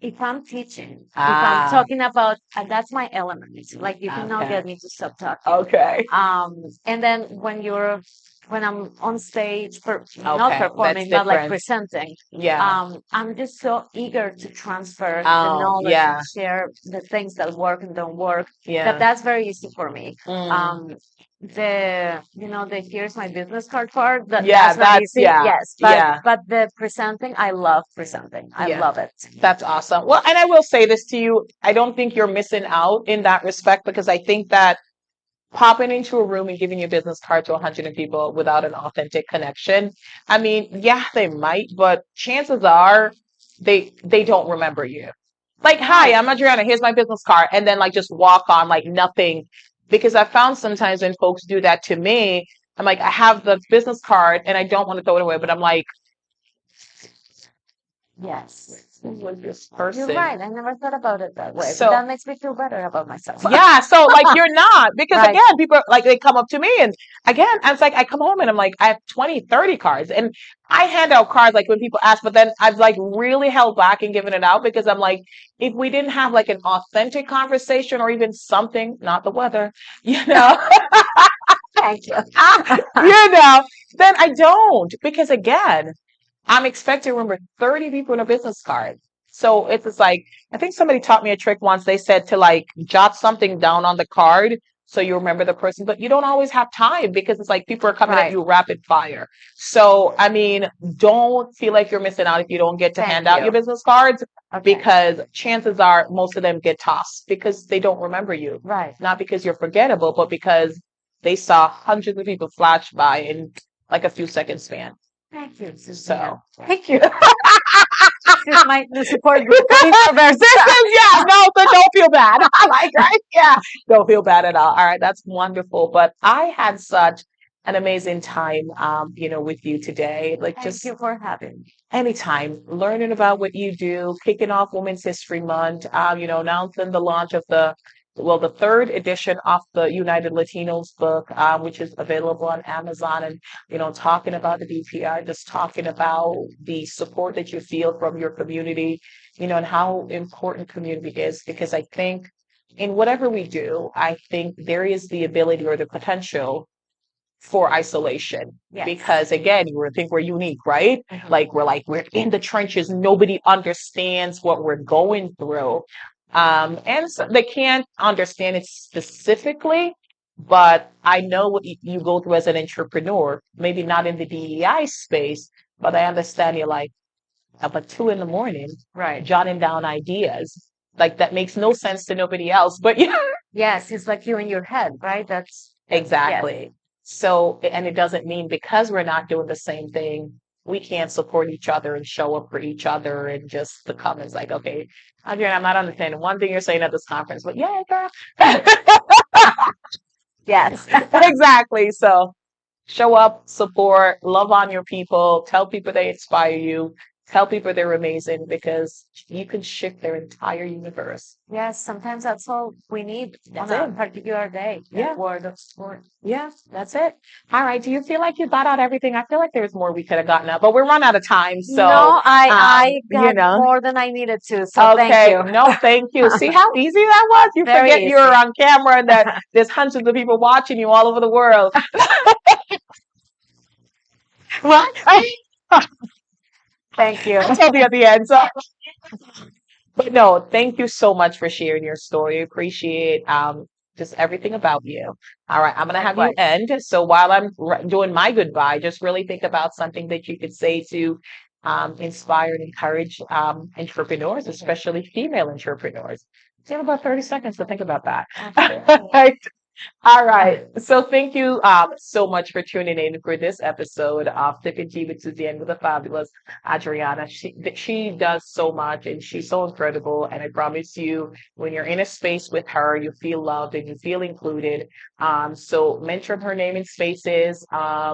if I'm teaching, if I'm talking about, that's my element. Like you cannot Okay. get me to stop talking. Okay. And then when you're when I'm on stage, not Okay, that's performing, but like different. presenting, Yeah. I'm just so eager to transfer the Oh, knowledge yeah. and share the things that work and don't work. That Yeah. that's very easy for me. Mm. The here's my business card part, Yeah, that's not that's easy. yeah. Yes, Yeah. but the presenting, I love presenting. I Yeah. love it. That's awesome. Well, and I will say this to you, I don't think you're missing out in that respect because I think that popping into a room and giving your business card to 100 people without an authentic connection, I mean, yeah, they might, but chances are they don't remember you. Like, hi, Right. I'm Adriana, here's my business card, and then like just walk on like nothing. Because I found sometimes when folks do that to me, I'm like, I have the business card and I don't want to throw it away, but I'm like, Yes. who was this You're person? right. I never thought about it that way, but So that makes me feel better about myself. yeah, so like you're not because Right. again, people like they come up to me and again, I was like, I come home and I'm like, I have 20, 30 cards and I hand out cards like when people ask, but then I've like really held back and given it out because I'm like, if we didn't have like an authentic conversation or even something, not the weather, you know, Thank you. you know, then I don't because again, I'm expecting to remember 30 people in a business card. So it's just like, I think somebody taught me a trick once. They said to like jot something down on the card so you remember the person, but you don't always have time because it's like people are coming at Right. you rapid fire. So, I mean, don't feel like you're missing out if you don't get to Thank hand out you. your business cards Okay. because chances are most of them get tossed because they don't remember you. Right. Not because you're forgettable, but because they saw hundreds of people flash by in like a few seconds span. Thank you, Suzanne. So, Thank you. This is the support group. this is yeah, no, so don't feel bad. Like, right? Yeah. Don't feel bad at all. All right, that's wonderful. But I had such an amazing time with you today. Like Thank just you for having me. anytime learning about what you do, kicking off Women's History Month, announcing the launch of the third edition of the United Latinos book, which is available on Amazon, and talking about the DPR, just talking about the support that you feel from your community, and how important community is, because I think in whatever we do, I think there is the ability or the potential for isolation. Yes. Because again, you think we're unique, right? Like we're in the trenches, nobody understands what we're going through. And so they can't understand it specifically, but I know what you go through as an entrepreneur, maybe not in the DEI space, but I understand you're like up at 2 a.m, Right. jotting down ideas. Like that makes no sense to nobody else, but yeah. Yes, it's like you in your head, right? That's yes. Exactly. So, and it doesn't mean because we're not doing the same thing, we can't support each other and show up for each other and just the comments like, okay, Adriana, I'm not understanding one thing you're saying at this conference, but yeah, girl. Yes. Exactly. So show up, support, love on your people, tell people they inspire you, tell people they're amazing because you can shift their entire universe. Yes, sometimes that's all we need That's on a it. particular day. Yeah. That word of support. Yeah, that's it. All right. Do you feel like you got out everything? I feel like there's more we could have gotten out, but we're run out of time. So, No, I got know. more than I needed to. So thank Okay. you. No, thank you. See how easy that was? You Very forget you're easy. on camera and that there's hundreds of people watching you all over the world. What? Thank you. I told you at the end. So, but no, thank you so much for sharing your story. Appreciate just everything about you. All right, I'm gonna have you Likewise. end. So while I'm doing my goodbye, just really think about something that you could say to inspire and encourage entrepreneurs, especially female entrepreneurs. You have about 30 seconds to think about that. Absolutely. All right. So thank you so much for tuning in for this episode of Tip and Tea with Suzanne with the fabulous Adriana. She does so much and she's so incredible. And I promise you, when you're in a space with her, you feel loved and you feel included. So mention her name in spaces.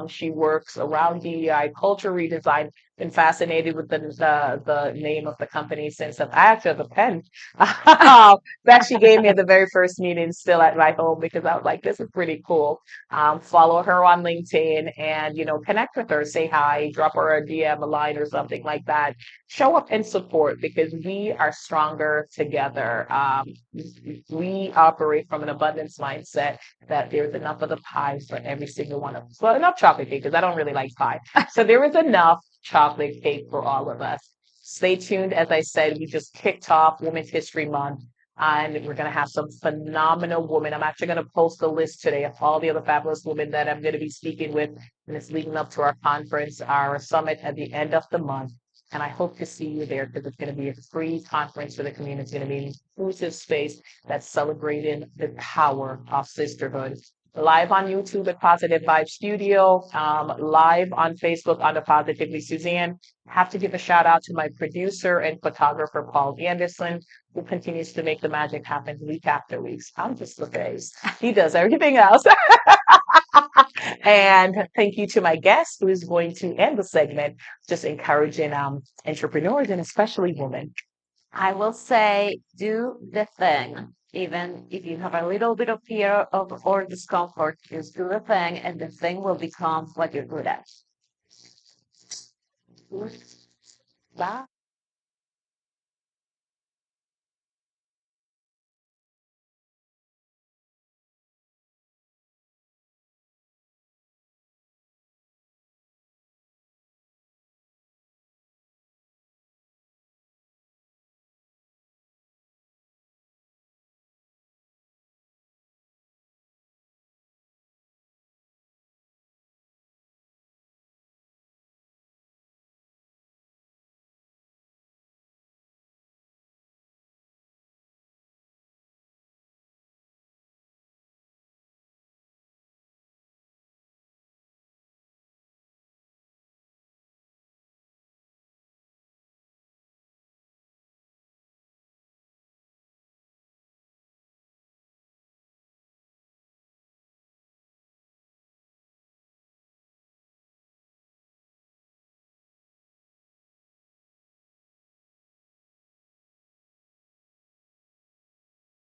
She works around DEI, culture redesign, been fascinated with the name of the company since I actually have a pen that she gave me at the very first meeting, still at my home because I was like, this is pretty cool. Follow her on LinkedIn and connect with her, say hi, drop her a DM, a line, or something like that. Show up and support because we are stronger together. We operate from an abundance mindset that there's enough of the pie for every single one of us. Well, enough chocolate cake because I don't really like pie. So there is enough chocolate cake for all of us. Stay tuned. As I said, we just kicked off Women's History Month. And we're going to have some phenomenal women. I'm actually going to post a list today of all the other fabulous women that I'm going to be speaking with. And it's leading up to our conference, our summit at the end of the month. And I hope to see you there because it's going to be a free conference for the community. It's going to be an inclusive space that's celebrating the power of sisterhood. Live on YouTube at Positive Vibe Studio, live on Facebook under Positively Suzanne. Have to give a shout out to my producer and photographer, Paul Anderson, who continues to make the magic happen week after week. I'm just the face. He does everything else. And thank you to my guest who is going to end the segment, just encouraging entrepreneurs and especially women. I will say, do the thing. Even if you have a little bit of fear of or discomfort, just do the thing, and the thing will become what you're good at. Bye.